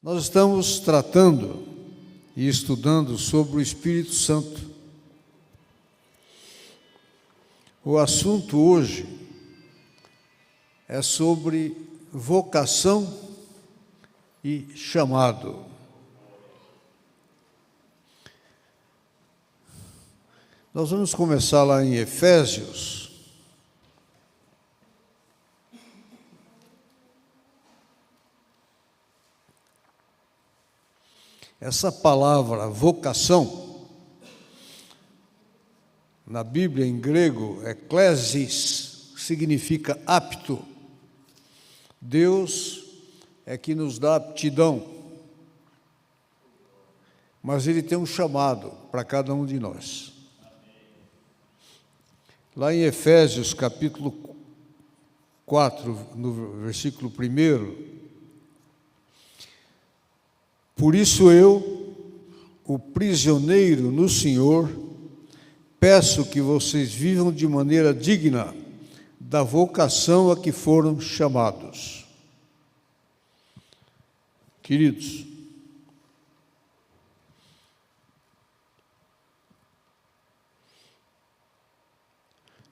Nós estamos tratando e estudando sobre o Espírito Santo. O assunto hoje é sobre vocação e chamado. Nós vamos começar lá em Efésios. Essa palavra vocação, na Bíblia em grego, eklesis, significa apto. Deus é que nos dá aptidão, mas Ele tem um chamado para cada um de nós. Lá em Efésios, capítulo 4, no versículo 1, por isso eu, o prisioneiro no Senhor, peço que vocês vivam de maneira digna da vocação a que foram chamados. Queridos,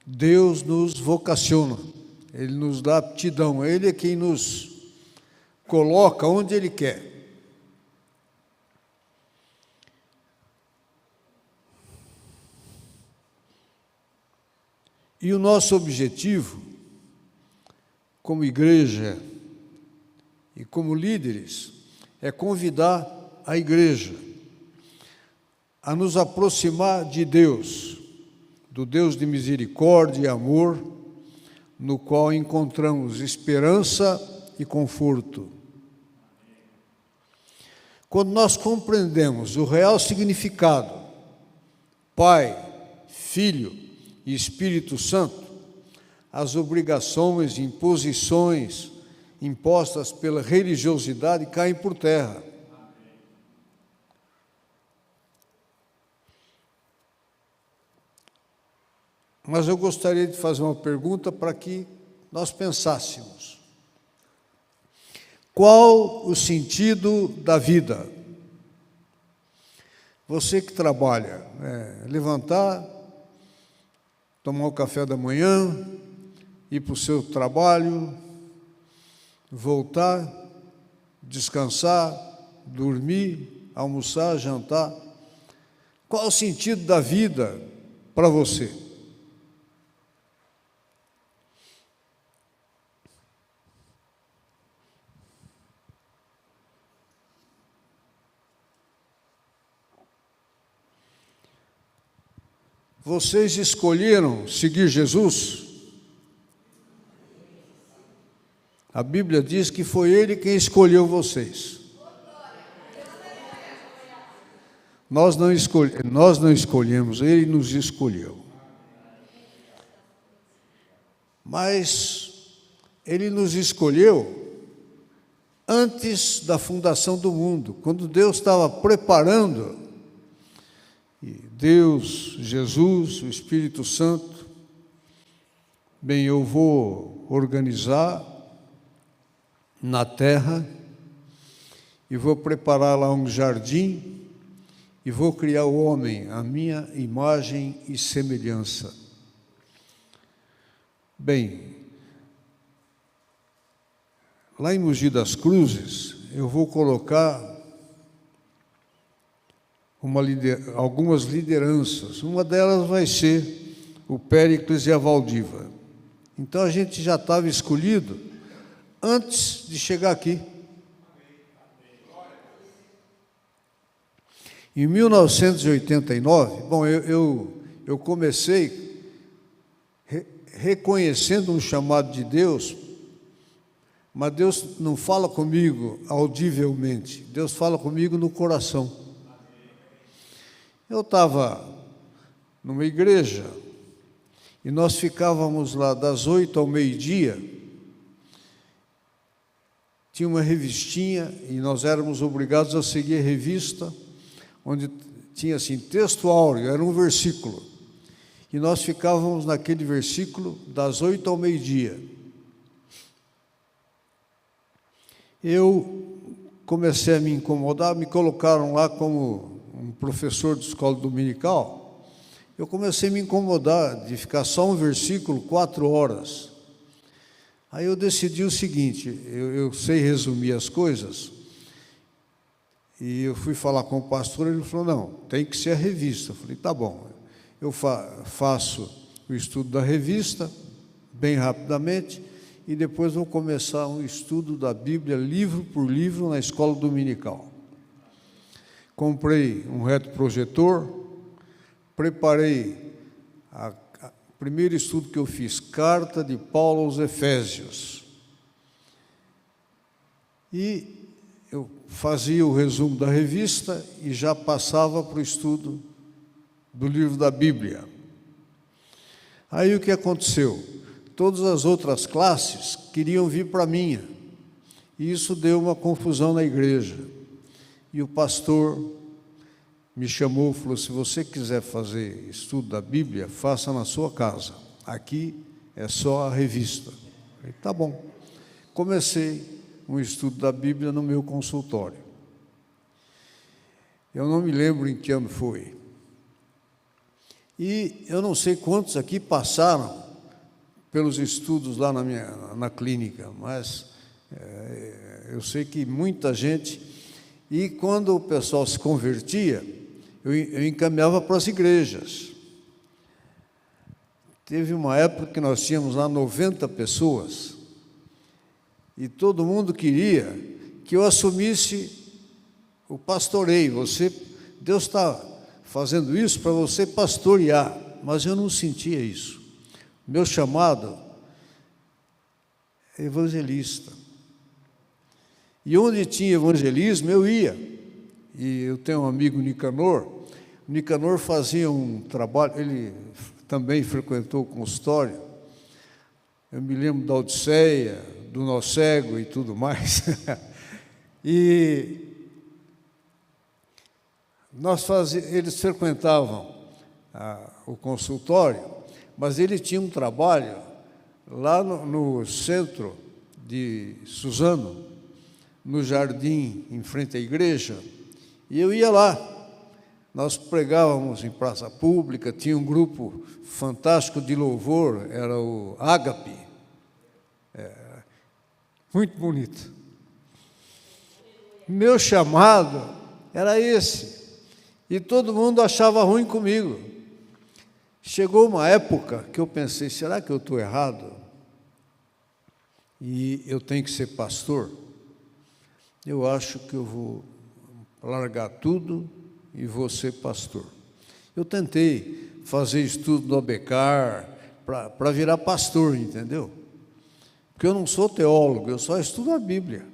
Deus nos vocaciona, Ele nos dá aptidão, Ele é quem nos coloca onde Ele quer. E o nosso objetivo, como igreja e como líderes, é convidar a igreja a nos aproximar de Deus, do Deus de misericórdia e amor, no qual encontramos esperança e conforto. Quando nós compreendemos o real significado, Pai, Filho e Espírito Santo, as obrigações e imposições impostas pela religiosidade caem por terra. Mas eu gostaria de fazer uma pergunta para que nós pensássemos. Qual o sentido da vida? Você que trabalha, levantar, tomar o café da manhã, ir para o seu trabalho, voltar, descansar, dormir, almoçar, jantar. Qual o sentido da vida para você? Vocês escolheram seguir Jesus? A Bíblia diz que foi Ele quem escolheu vocês. Nós não escolhemos, Ele nos escolheu. Mas Ele nos escolheu antes da fundação do mundo, quando Deus estava preparando. Deus, Jesus, o Espírito Santo, bem, eu vou organizar na terra e vou preparar lá um jardim e vou criar o homem à minha imagem e semelhança. Bem, lá em Mogi das Cruzes, eu vou colocar algumas lideranças. Uma delas vai ser o Péricles e a Valdiva. Então a gente já estava escolhido antes de chegar aqui. Em 1989, bom, eu comecei reconhecendo um chamado de Deus, mas Deus não fala comigo audivelmente, Deus fala comigo no coração. Eu estava numa igreja e nós ficávamos lá das 8 ao meio-dia. Tinha uma revistinha e nós éramos obrigados a seguir a revista, onde tinha assim, texto áureo, era um versículo. E nós ficávamos naquele versículo das 8 ao meio-dia. Eu comecei a me incomodar, me colocaram lá como um professor de escola dominical. Eu comecei a me incomodar de ficar só um versículo 4 horas. Aí eu decidi o seguinte, eu sei resumir as coisas, e eu fui falar com o pastor, ele falou, não, tem que ser a revista. Eu falei, tá bom, eu faço o estudo da revista, bem rapidamente, e depois vou começar um estudo da Bíblia, livro por livro, na escola dominical. Comprei um retroprojetor, preparei o primeiro estudo que eu fiz, Carta de Paulo aos Efésios. E eu fazia o resumo da revista e já passava para o estudo do livro da Bíblia. Aí o que aconteceu? Todas as outras classes queriam vir para a minha, e isso deu uma confusão na igreja. E o pastor me chamou e falou, se você quiser fazer estudo da Bíblia, faça na sua casa, aqui é só a revista. Eu falei, tá bom. Comecei um estudo da Bíblia no meu consultório. Eu não me lembro em que ano foi. E eu não sei quantos aqui passaram pelos estudos lá na clínica, mas eu sei que muita gente. E quando o pessoal se convertia, eu encaminhava para as igrejas. Teve uma época que nós tínhamos lá 90 pessoas, e todo mundo queria que eu assumisse o pastoreio. Deus está fazendo isso para você pastorear, mas eu não sentia isso. Meu chamado é evangelista. E onde tinha evangelismo, eu ia. E eu tenho um amigo, Nicanor. O Nicanor fazia um trabalho, ele também frequentou o consultório. Eu me lembro da Odisseia, do Nó Cego e tudo mais. E eles frequentavam o consultório, mas ele tinha um trabalho lá no centro de Suzano, no jardim, em frente à igreja, e eu ia lá. Nós pregávamos em praça pública, tinha um grupo fantástico de louvor, era o Ágape, muito bonito. Meu chamado era esse, e todo mundo achava ruim comigo. Chegou uma época que eu pensei, será que eu estou errado? E eu tenho que ser pastor? Eu acho que eu vou largar tudo e vou ser pastor. Eu tentei fazer estudo do ABECAR para virar pastor, entendeu? Porque eu não sou teólogo, eu só estudo a Bíblia.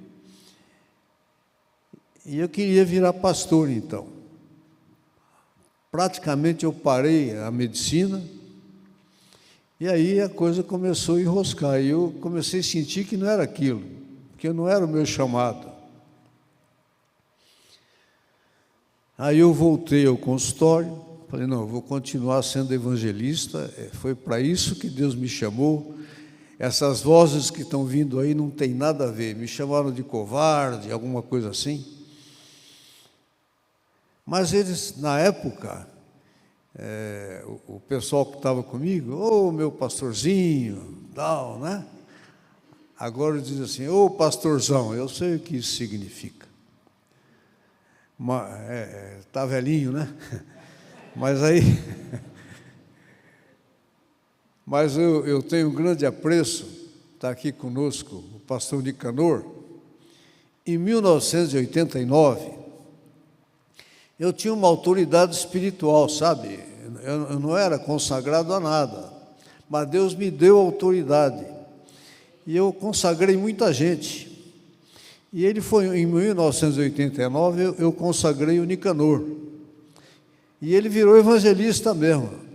E eu queria virar pastor, então. Praticamente eu parei a medicina, e aí a coisa começou a enroscar, e eu comecei a sentir que não era aquilo, porque não era o meu chamado. Aí eu voltei ao consultório, falei, não, eu vou continuar sendo evangelista, foi para isso que Deus me chamou. Essas vozes que estão vindo aí não tem nada a ver, me chamaram de covarde, alguma coisa assim. Mas eles, na época, o pessoal que estava comigo, ô meu pastorzinho, tal, né? Agora diz assim, ô pastorzão, eu sei o que isso significa. Está velhinho, né? Mas aí... Mas eu tenho um grande apreço, está aqui conosco o pastor Nicanor. Em 1989, eu tinha uma autoridade espiritual, sabe? Eu não era consagrado a nada, mas Deus me deu autoridade. E eu consagrei muita gente. E ele foi, em 1989, eu consagrei o Nicanor. E ele virou evangelista mesmo.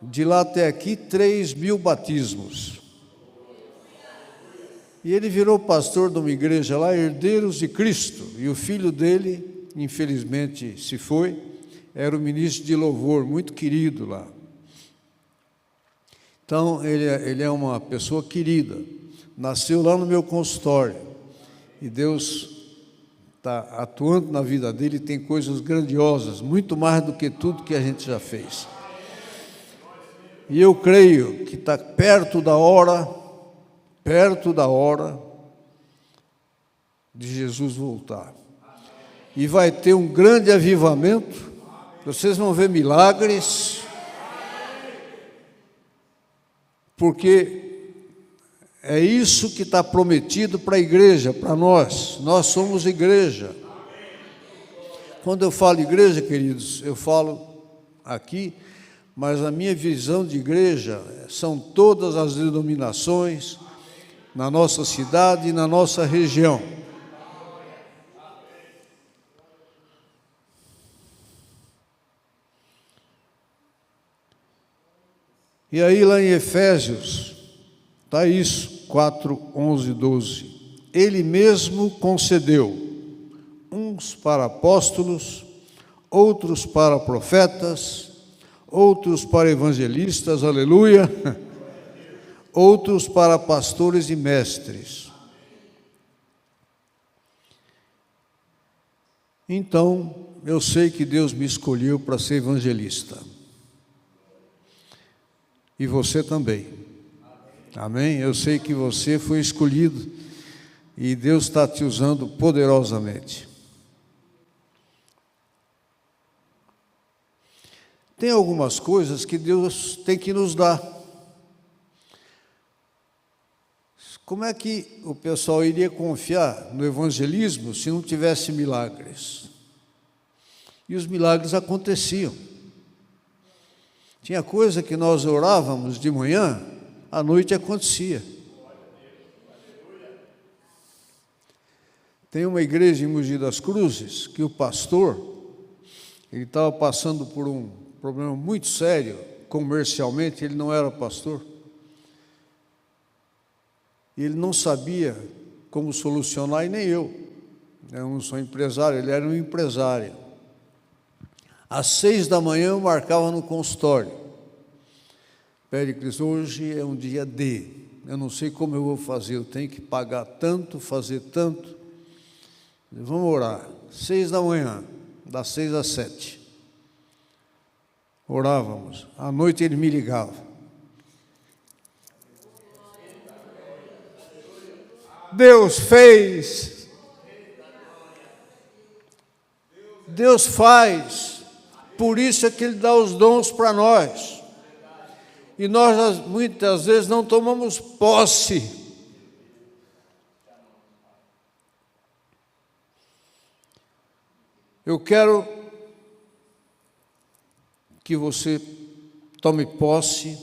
De lá até aqui, 3.000 batismos. E ele virou pastor de uma igreja lá, Herdeiros de Cristo. E o filho dele, infelizmente, se foi, era o ministro de louvor, muito querido lá. Então, ele é uma pessoa querida. Nasceu lá no meu consultório. E Deus está atuando na vida dele, tem coisas grandiosas, muito mais do que tudo que a gente já fez. E eu creio que está perto da hora de Jesus voltar. E vai ter um grande avivamento, vocês vão ver milagres, porque é isso que está prometido para a igreja, para nós somos igreja. Quando eu falo igreja, queridos, eu falo aqui, mas a minha visão de igreja são todas as denominações na nossa cidade e na nossa região. E aí lá em Efésios, está isso, 4, 11, 12. Ele mesmo concedeu uns para apóstolos, outros para profetas, outros para evangelistas, aleluia, outros para pastores e mestres. Então, eu sei que Deus me escolheu para ser evangelista. E você também. Amém? Eu sei que você foi escolhido e Deus está te usando poderosamente. Tem algumas coisas que Deus tem que nos dar. Como é que o pessoal iria confiar no evangelismo se não tivesse milagres? E os milagres aconteciam. Tinha coisa que nós orávamos de manhã, à noite acontecia. Tem uma igreja em Mogi das Cruzes que o pastor, ele estava passando por um problema muito sério, comercialmente, ele não era pastor. Ele não sabia como solucionar, e nem eu. Eu não sou empresário, ele era um empresário. Às 6 da manhã eu marcava no consultório. Péricles, hoje é um dia D. Eu não sei como eu vou fazer, eu tenho que pagar tanto, fazer tanto. Vamos orar. 6 da manhã, das 6 às 7. Orávamos. À noite ele me ligava. Deus fez. Deus faz. Por isso é que Ele dá os dons para nós. E nós, muitas vezes, não tomamos posse. Eu quero que você tome posse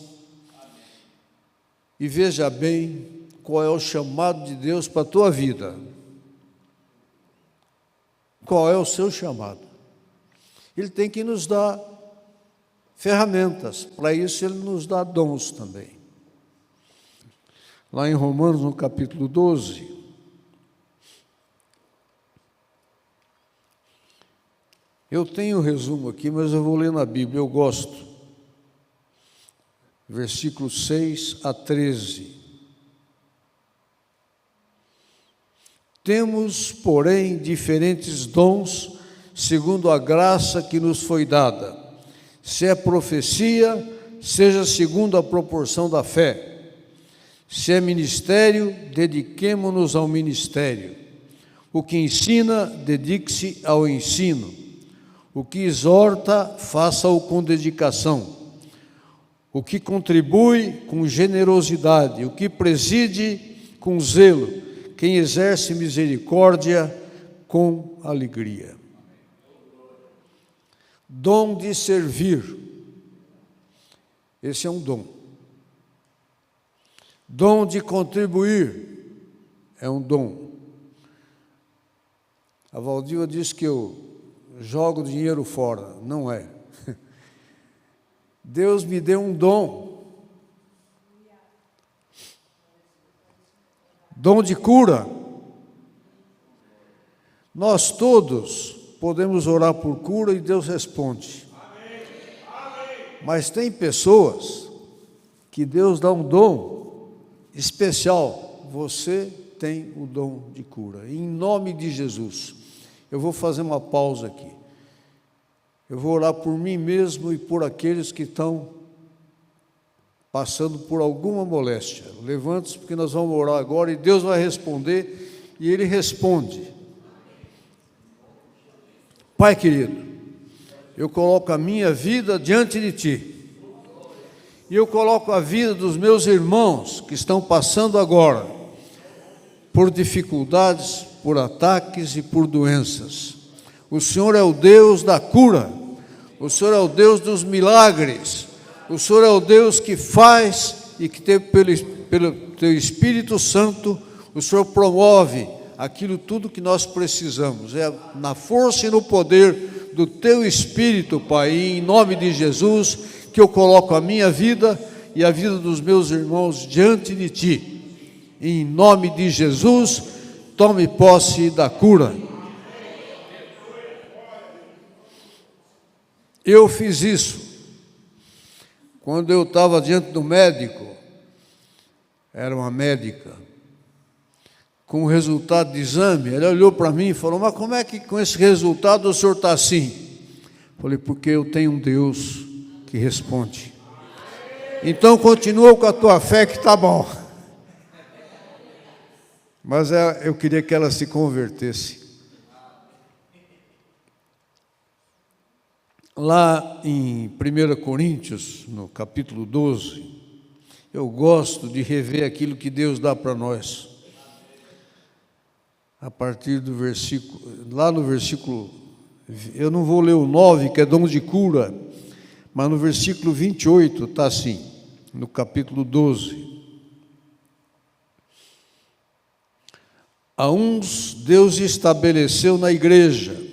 e veja bem qual é o chamado de Deus para a tua vida. Qual é o seu chamado? Ele tem que nos dar ferramentas, para isso Ele nos dá dons também. Lá em Romanos, no capítulo 12, eu tenho um resumo aqui, mas eu vou ler na Bíblia, eu gosto. Versículos 6 a 13. Temos, porém, diferentes dons, segundo a graça que nos foi dada. Se é profecia, seja segundo a proporção da fé. Se é ministério, dediquemo-nos ao ministério. O que ensina, dedique-se ao ensino. O que exorta, faça-o com dedicação. O que contribui, com generosidade. O que preside, com zelo. Quem exerce misericórdia, com alegria. Dom de servir. Esse é um dom. Dom de contribuir. É um dom. A Valdiva diz que eu jogo dinheiro fora. Não é. Deus me deu um dom. Dom de cura. Nós todos podemos orar por cura e Deus responde. Mas tem pessoas que Deus dá um dom especial. Você tem o dom de cura. Em nome de Jesus, eu vou fazer uma pausa aqui. Eu vou orar por mim mesmo e por aqueles que estão passando por alguma moléstia. Levante-se, porque nós vamos orar agora e Deus vai responder, e Ele responde. Pai querido, eu coloco a minha vida diante de Ti, e eu coloco a vida dos meus irmãos que estão passando agora por dificuldades, por ataques e por doenças. O Senhor é o Deus da cura, o Senhor é o Deus dos milagres, o Senhor é o Deus que faz e que pelo Teu Espírito Santo, o Senhor promove aquilo tudo que nós precisamos. É na força e no poder do Teu Espírito, Pai, e em nome de Jesus, que eu coloco a minha vida e a vida dos meus irmãos diante de Ti. Em nome de Jesus, tome posse da cura. Eu fiz isso quando eu estava diante do médico, era uma médica, com o resultado de exame. Ele olhou para mim e falou: mas como é que com esse resultado o senhor está assim? Falei: porque eu tenho um Deus que responde. Então continua com a tua fé que está bom. Mas eu queria que ela se convertesse. Lá em 1 Coríntios, no capítulo 12, eu gosto de rever aquilo que Deus dá para nós. A partir do versículo, lá no versículo, eu não vou ler o 9, que é dom de cura, mas no versículo 28 está assim, no capítulo 12. A uns Deus estabeleceu na igreja,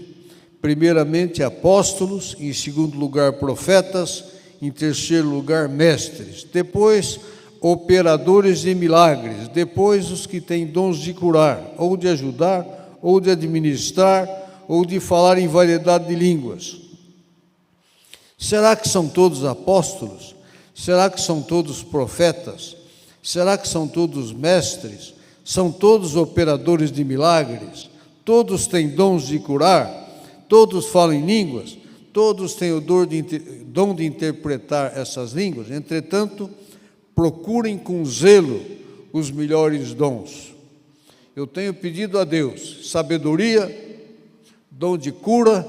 primeiramente apóstolos, em segundo lugar profetas, em terceiro lugar mestres, depois operadores de milagres, depois os que têm dons de curar, ou de ajudar, ou de administrar, ou de falar em variedade de línguas. Será que são todos apóstolos? Será que são todos profetas? Será que são todos mestres? São todos operadores de milagres? Todos têm dons de curar? Todos falam em línguas? Todos têm o dom de interpretar essas línguas? Entretanto, procurem com zelo os melhores dons. Eu tenho pedido a Deus sabedoria, dom de cura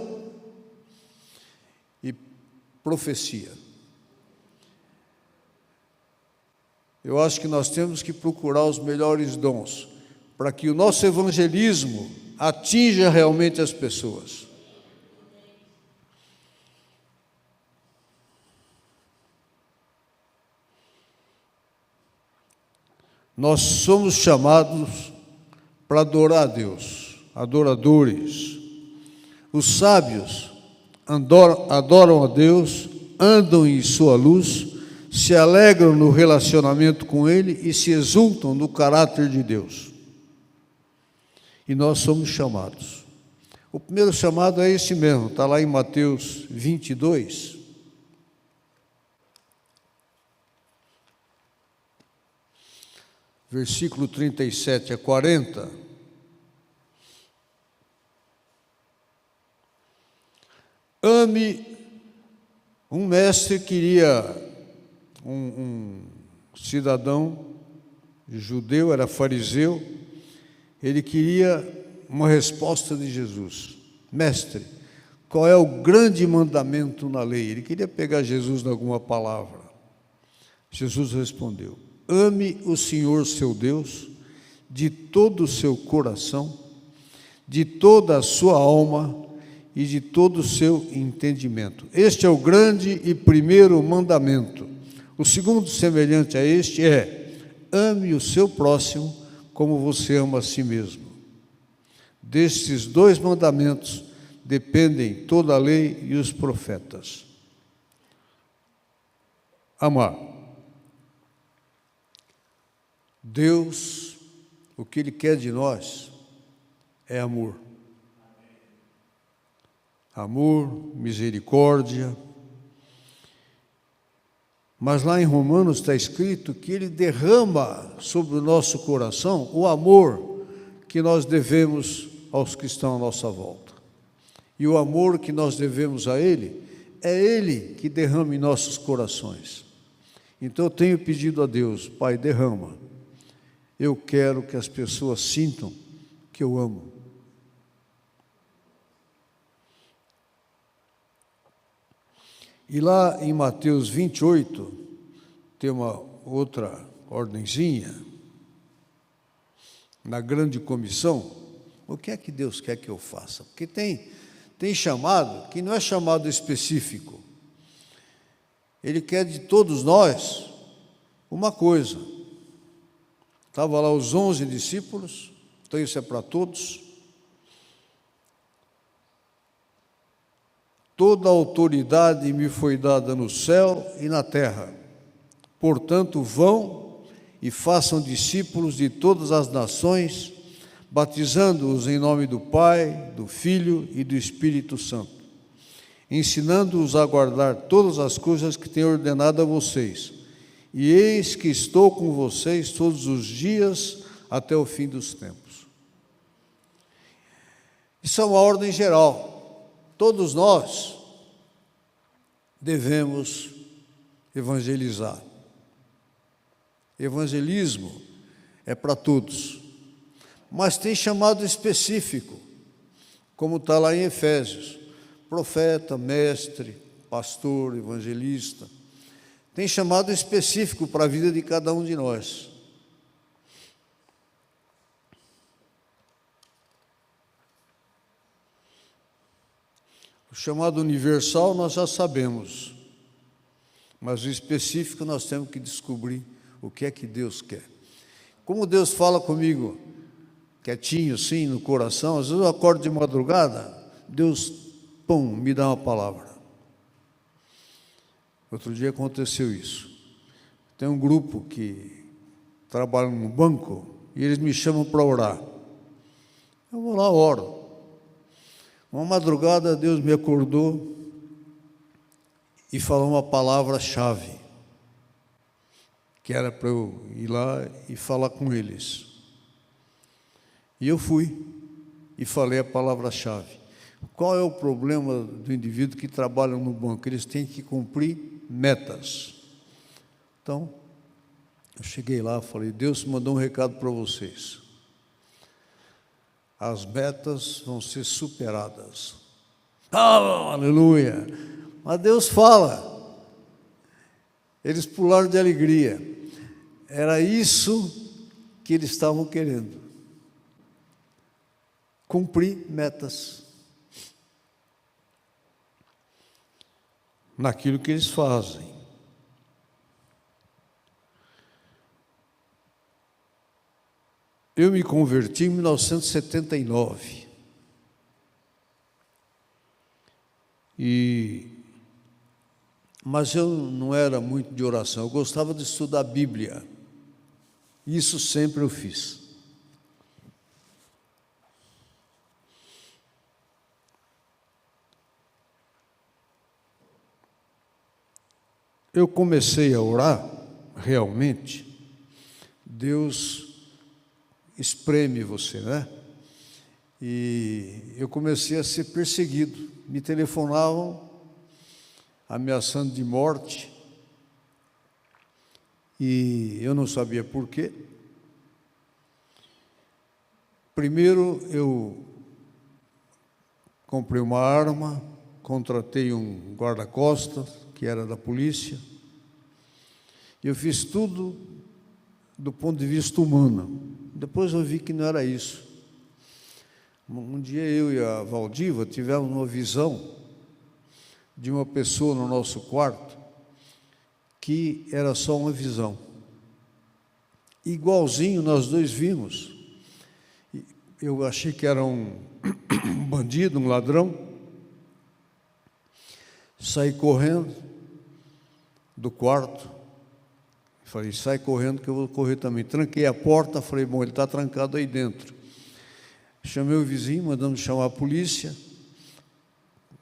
e profecia. Eu acho que nós temos que procurar os melhores dons, para que o nosso evangelismo atinja realmente as pessoas. Nós somos chamados para adorar a Deus, adoradores. Os sábios adoram a Deus, andam em sua luz, se alegram no relacionamento com Ele e se exultam no caráter de Deus. E nós somos chamados. O primeiro chamado é esse mesmo, está lá em Mateus 22. Versículo 37 a 40. Ame, um mestre queria, um cidadão judeu, era fariseu, ele queria uma resposta de Jesus. Mestre, qual é o grande mandamento na lei? Ele queria pegar Jesus em alguma palavra. Jesus respondeu: ame o Senhor seu Deus de todo o seu coração, de toda a sua alma e de todo o seu entendimento. Este é o grande e primeiro mandamento. O segundo, semelhante a este, é: ame o seu próximo como você ama a si mesmo. Destes dois mandamentos dependem toda a lei e os profetas. Amar. Deus, o que Ele quer de nós é amor. Amor, misericórdia. Mas lá em Romanos está escrito que Ele derrama sobre o nosso coração o amor que nós devemos aos que estão à nossa volta. e o amor que nós devemos a Ele, é Ele que derrama em nossos corações. Então eu tenho pedido a Deus: Pai, derrama. Eu quero que as pessoas sintam que eu amo. E lá em Mateus 28, tem uma outra ordenzinha, na grande comissão. O que é que Deus quer que eu faça? Porque tem chamado que não é chamado específico. Ele quer de todos nós uma coisa. Estavam lá os 11 discípulos, então isso é para todos. Toda a autoridade me foi dada no céu e na terra. Portanto, vão e façam discípulos de todas as nações, batizando-os em nome do Pai, do Filho e do Espírito Santo, ensinando-os a guardar todas as coisas que tenho ordenado a vocês. E eis que estou com vocês todos os dias até o fim dos tempos. Isso é uma ordem geral. Todos nós devemos evangelizar. Evangelismo é para todos, mas tem chamado específico, como está lá em Efésios: profeta, mestre, pastor, evangelista. Tem chamado específico para a vida de cada um de nós. O chamado universal nós já sabemos, mas o específico nós temos que descobrir o que é que Deus quer. Como Deus fala comigo, quietinho assim, no coração, às vezes eu acordo de madrugada, Deus, pum, me dá uma palavra. Outro dia aconteceu isso. Tem um grupo que trabalha no banco e eles me chamam para orar. Eu vou lá, oro. Uma madrugada Deus me acordou e falou uma palavra-chave, que era para eu ir lá e falar com eles. E eu fui e falei a palavra-chave. Qual é o problema do indivíduo que trabalha no banco? Eles têm que cumprir metas. Então, eu cheguei lá e falei: Deus mandou um recado para vocês. As metas vão ser superadas. Ah, aleluia! Mas Deus fala. Eles pularam de alegria. Era isso que eles estavam querendo. Cumprir metas. Naquilo que eles fazem. Eu me converti em 1979. Mas eu não era muito de oração, eu gostava de estudar a Bíblia. Isso sempre eu fiz. Eu comecei a orar, realmente, Deus espreme você, né? E eu comecei a ser perseguido. Me telefonavam ameaçando de morte e eu não sabia por quê. Primeiro eu comprei uma arma, contratei um guarda-costas que era da polícia. Eu fiz tudo do ponto de vista humano. Depois eu vi que não era isso. Um dia eu e a Valdiva tivemos uma visão de uma pessoa no nosso quarto que era só uma visão. Igualzinho nós dois vimos. Eu achei que era um bandido, um ladrão. Saí correndo do quarto. Falei: sai correndo que eu vou correr também. Tranquei a porta, falei: bom, ele está trancado aí dentro. Chamei o vizinho, mandamos chamar a polícia.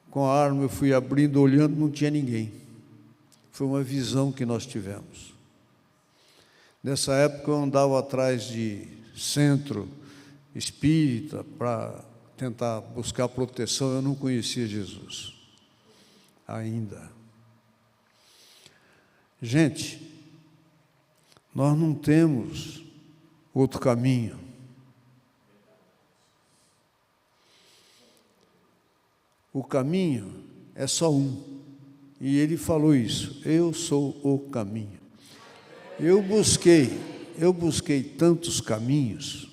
Com a arma eu fui abrindo, olhando, não tinha ninguém. Foi uma visão que nós tivemos. Nessa época eu andava atrás de centro espírita para tentar buscar proteção, eu não conhecia Jesus ainda. Gente, nós não temos outro caminho. O caminho é só um. E ele falou isso: eu sou o caminho. Eu busquei tantos caminhos.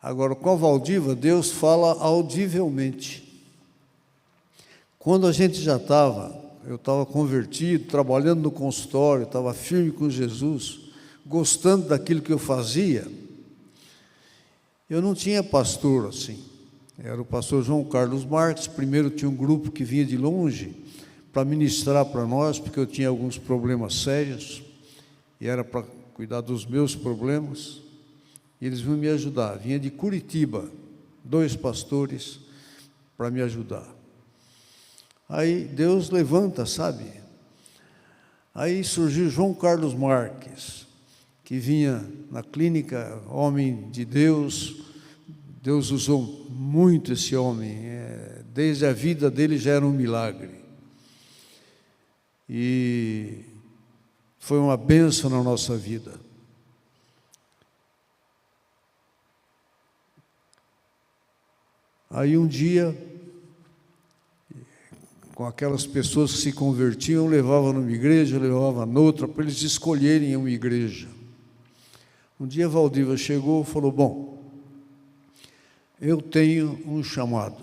Agora, com a Valdiva, Deus fala audivelmente. Quando a gente eu estava convertido, trabalhando no consultório, estava firme com Jesus, gostando daquilo que eu fazia, eu não tinha pastor assim. Era o pastor João Carlos Marques. Primeiro tinha um grupo que vinha de longe para ministrar para nós, porque eu tinha alguns problemas sérios, e era para cuidar dos meus problemas, e eles vinham me ajudar. Vinha de Curitiba, 2 pastores para me ajudar. Aí Deus levanta, sabe? Aí surgiu João Carlos Marques, que vinha na clínica, homem de Deus. Deus usou muito esse homem, desde a vida dele já era um milagre. E foi uma bênção na nossa vida. Aí um dia, com aquelas pessoas que se convertiam, levava numa igreja, levava noutra, para eles escolherem uma igreja. Um dia Valdiva chegou e falou: bom, eu tenho um chamado,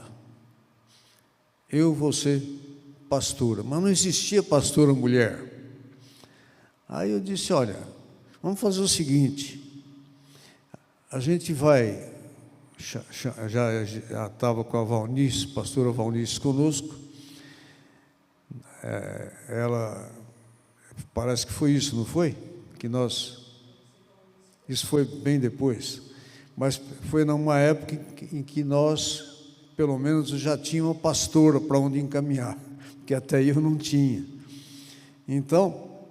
eu vou ser pastora. Mas não existia pastora mulher. Aí eu disse: olha, vamos fazer o seguinte, a gente vai, já estava com a Valnice, pastora Valnice conosco, ela, parece que foi isso, não foi? Isso foi bem depois, mas foi numa época em que nós, pelo menos, já tínhamos uma pastora para onde encaminhar, porque até aí eu não tinha. Então,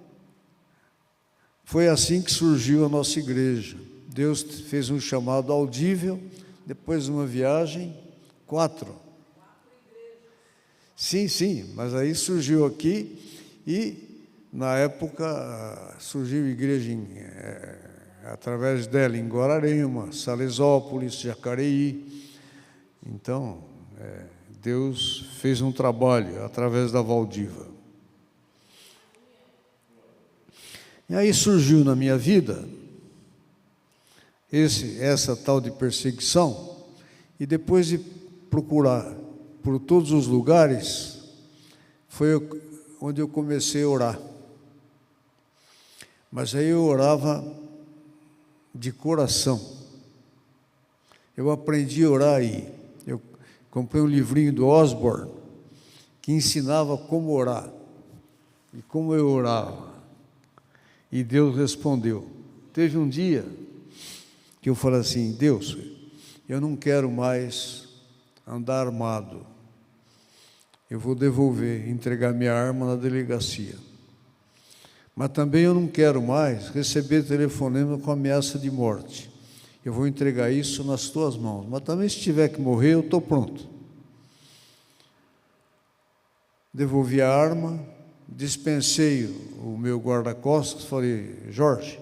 foi assim que surgiu a nossa igreja. Deus fez um chamado audível, depois de uma viagem, 4. Sim, mas aí surgiu aqui, e na época surgiu igreja através dela em Guararema, Salesópolis, Jacareí. Então, Deus fez um trabalho através da Valdiva. E aí surgiu na minha vida essa tal de perseguição, e depois de procurar por todos os lugares, foi onde eu comecei a orar. Mas aí eu orava de coração. Eu aprendi a orar aí. Eu comprei um livrinho do Osborne que ensinava como orar e como eu orava. E Deus respondeu. Teve um dia que eu falei assim: Deus, eu não quero mais andar armado. Eu vou devolver, entregar minha arma na delegacia. Mas também eu não quero mais receber telefonema com ameaça de morte. Eu vou entregar isso nas tuas mãos. Mas também, se tiver que morrer, eu estou pronto. Devolvi a arma, dispensei o meu guarda-costas, falei: Jorge,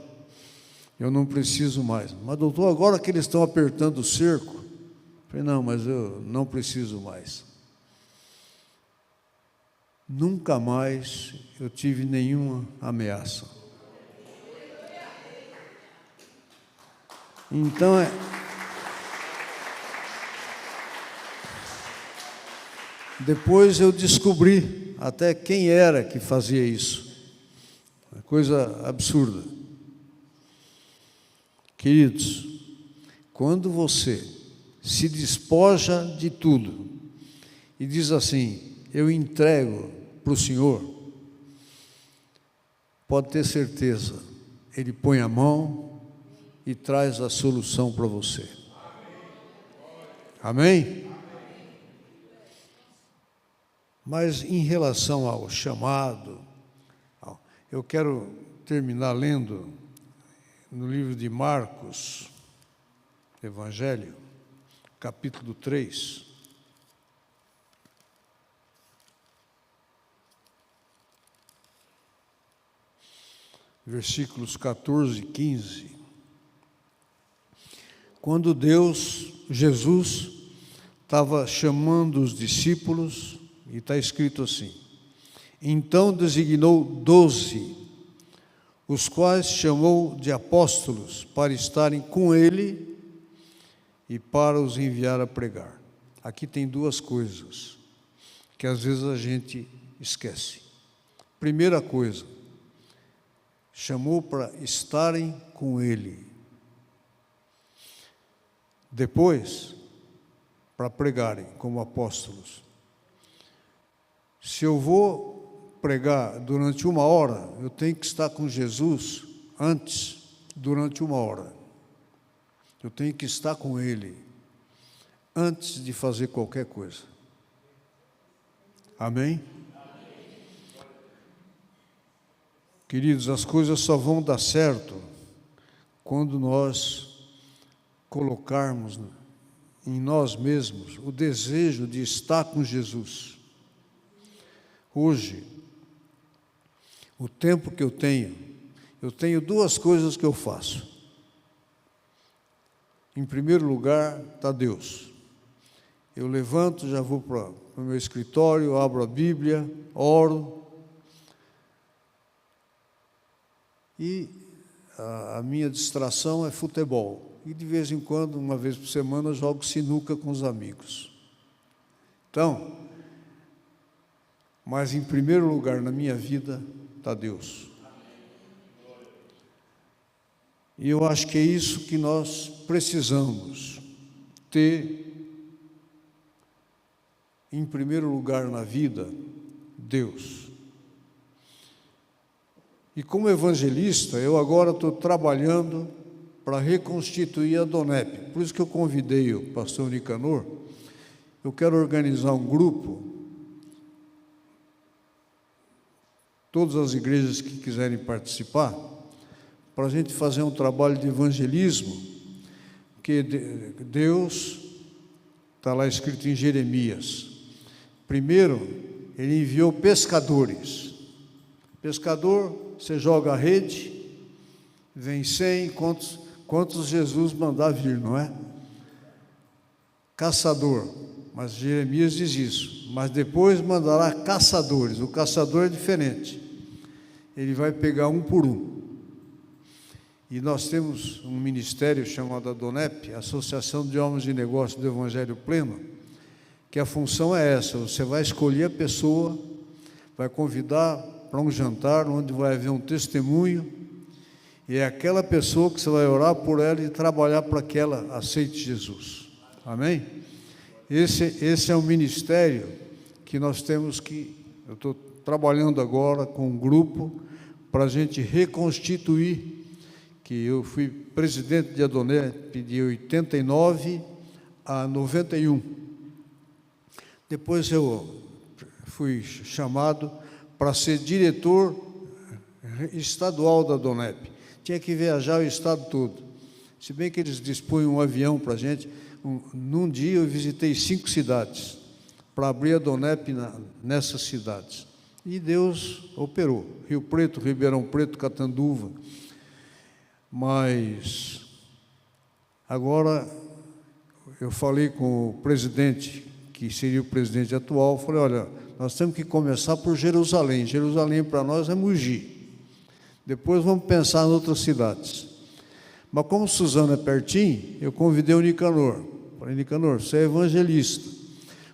eu não preciso mais. Mas, doutor, agora que eles estão apertando o cerco, falei: não, mas eu não preciso mais. Nunca mais eu tive nenhuma ameaça. Então, depois eu descobri até quem era que fazia isso. Uma coisa absurda. Queridos, quando você se despoja de tudo e diz assim: eu entrego para o Senhor, pode ter certeza, Ele põe a mão e traz a solução para você. Amém? Mas em relação ao chamado, eu quero terminar lendo no livro de Marcos, Evangelho, capítulo 3. Versículos 14 e 15. Quando Jesus estava chamando os discípulos, e está escrito assim: então designou 12, os quais chamou de apóstolos, para estarem com ele e para os enviar a pregar. Aqui tem duas coisas que às vezes a gente esquece. Primeira coisa, chamou para estarem com ele. Depois, para pregarem como apóstolos. Se eu vou pregar durante 1 hora, eu tenho que estar com Jesus antes, durante 1 hora. Eu tenho que estar com ele antes de fazer qualquer coisa. Amém? Queridos, as coisas só vão dar certo quando nós colocarmos em nós mesmos o desejo de estar com Jesus. Hoje, o tempo que eu tenho duas coisas que eu faço. Em primeiro lugar, está Deus. Eu levanto, já vou para o meu escritório, abro a Bíblia, oro. E a minha distração é futebol. E de vez em quando, uma vez por semana, eu jogo sinuca com os amigos. Então, mas em primeiro lugar na minha vida está Deus. E eu acho que é isso que nós precisamos ter em primeiro lugar na vida, Deus. E como evangelista, eu agora estou trabalhando para reconstituir a DONEP. Por isso que eu convidei o pastor Nicanor. Eu quero organizar um grupo, todas as igrejas que quiserem participar, para a gente fazer um trabalho de evangelismo, que Deus, está lá escrito em Jeremias. Primeiro, ele enviou pescadores. Pescador, você joga a rede, vem 100, quantos Jesus mandar vir, não é? Caçador, mas Jeremias diz isso, mas depois mandará caçadores. O caçador é diferente, ele vai pegar um por um. E nós temos um ministério chamado ADONEP, Associação de Homens de Negócios do Evangelho Pleno, que a função é essa: você vai escolher a pessoa, vai convidar para um jantar, onde vai haver um testemunho, e é aquela pessoa que você vai orar por ela e trabalhar para que ela aceite Jesus. Amém? Esse é um ministério que nós temos que... Eu estou trabalhando agora com um grupo para a gente reconstituir, que eu fui presidente de ADONEP de 89 a 91. Depois eu fui chamado para ser diretor estadual da DONEP. Tinha que viajar o estado todo. Se bem que eles dispunham um avião para a gente, num dia eu visitei 5 cidades, para abrir a DONEP nessas cidades. E Deus operou. Rio Preto, Ribeirão Preto, Catanduva. Mas, agora, eu falei com o presidente, que seria o presidente atual, falei, olha, nós temos que começar por Jerusalém. Jerusalém para nós é Mogi. Depois vamos pensar em outras cidades. Mas como Suzano é pertinho, eu convidei o Nicanor. Falei, Nicanor, você é evangelista.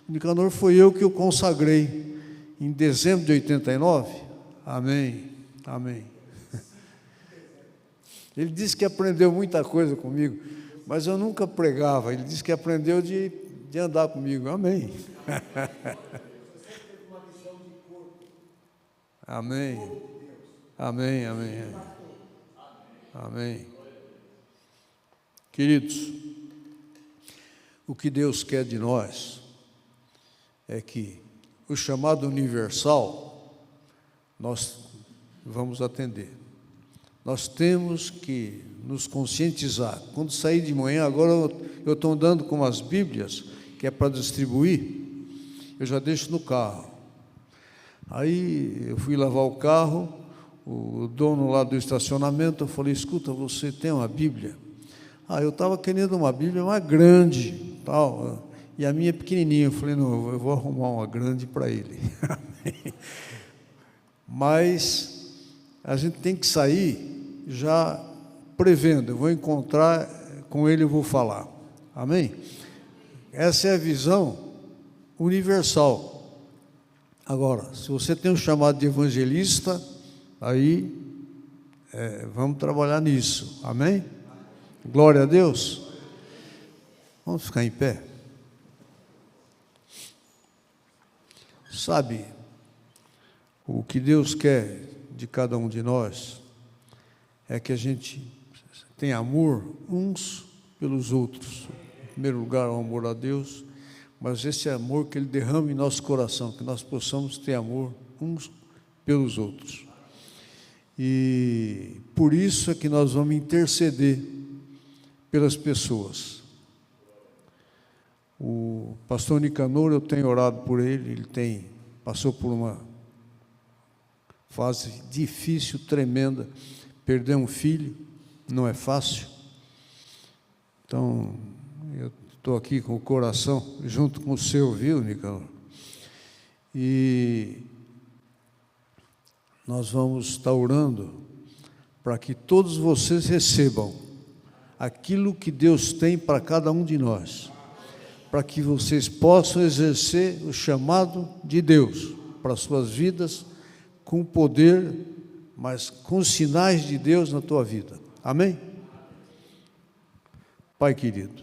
O Nicanor foi eu que o consagrei em dezembro de 89. Amém, amém. Ele disse que aprendeu muita coisa comigo, mas eu nunca pregava. Ele disse que aprendeu de andar comigo. Amém. Amém. Amém, amém. Amém. Queridos, o que Deus quer de nós é que o chamado universal nós vamos atender. Nós temos que nos conscientizar. Quando sair de manhã, agora eu estou andando com as Bíblias, que é para distribuir, eu já deixo no carro. Aí eu fui lavar o carro, o dono lá do estacionamento, eu falei, escuta, você tem uma Bíblia? Eu estava querendo uma Bíblia mais grande, tal, e a minha é pequenininha. Eu falei, não, eu vou arrumar uma grande para ele. Mas a gente tem que sair já prevendo, eu vou encontrar com ele, eu vou falar. Amém? Essa é a visão universal. Agora, se você tem um chamado de evangelista, aí vamos trabalhar nisso. Amém? Glória a Deus. Vamos ficar em pé. Sabe, o que Deus quer de cada um de nós é que a gente tenha amor uns pelos outros. Em primeiro lugar, o amor a Deus, mas esse amor que Ele derrama em nosso coração, que nós possamos ter amor uns pelos outros. E por isso é que nós vamos interceder pelas pessoas. O pastor Nicanor, eu tenho orado por ele, ele passou por uma fase difícil, tremenda, perder um filho, não é fácil. Então, eu estou aqui com o coração junto com o seu, viu, Nicanor? E nós vamos estar orando para que todos vocês recebam aquilo que Deus tem para cada um de nós, para que vocês possam exercer o chamado de Deus para as suas vidas, com poder, mas com sinais de Deus na tua vida. Amém? Pai querido,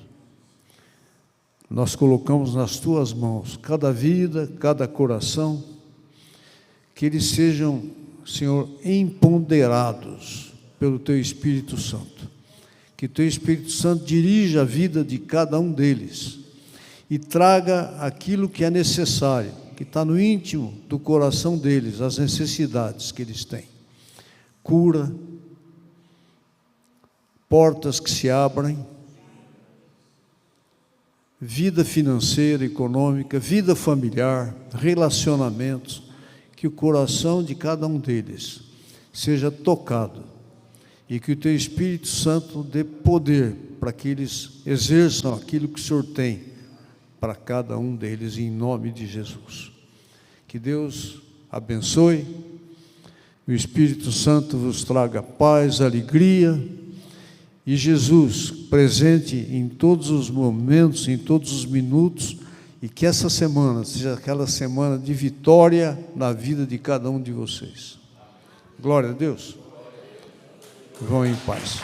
nós colocamos nas tuas mãos cada vida, cada coração, que eles sejam, Senhor, empoderados pelo teu Espírito Santo. Que teu Espírito Santo dirija a vida de cada um deles e traga aquilo que é necessário, que está no íntimo do coração deles, as necessidades que eles têm. Cura, portas que se abrem, vida financeira, econômica, vida familiar, relacionamentos, que o coração de cada um deles seja tocado e que o teu Espírito Santo dê poder para que eles exerçam aquilo que o Senhor tem para cada um deles, em nome de Jesus. Que Deus abençoe, o Espírito Santo vos traga paz, alegria, e Jesus presente em todos os momentos, em todos os minutos, e que essa semana seja aquela semana de vitória na vida de cada um de vocês. Glória a Deus. Vão em paz.